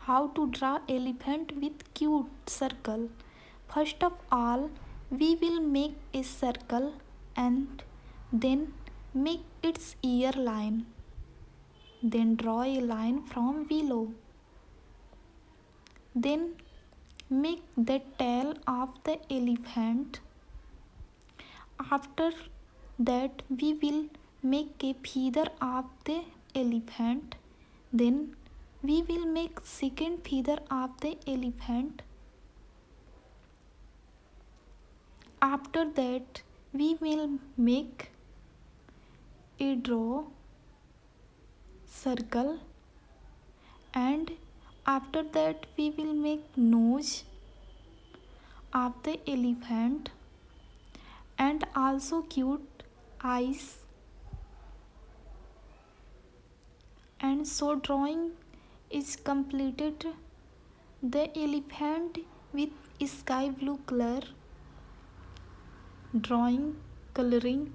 how to draw elephant with cute circle. First of all, we will make a circle and then make its ear line. Then draw a line from below. Then make the tail of the elephant. After that we will make a feather of the elephant. Then we will make second feather of the elephant. After that we will make a draw circle, and after that we will make nose of the elephant and also cute eyes. And so drawing is completed. The elephant with sky blue color, drawing coloring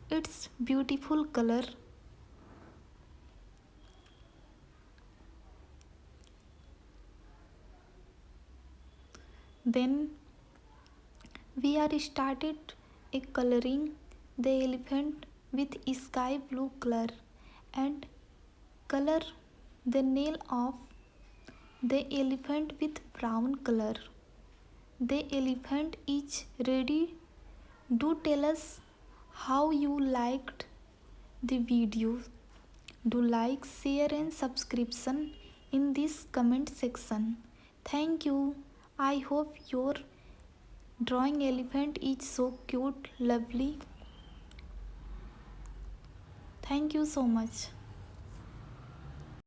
its beautiful color. Then we are started a coloring the elephant with sky blue color and color the nail of the elephant with brown color. The elephant is ready. Do tell us how you liked the video. Do like, share and subscription in this comment section. Thank you. I hope your drawing elephant is so cute, lovely. Thank you so much.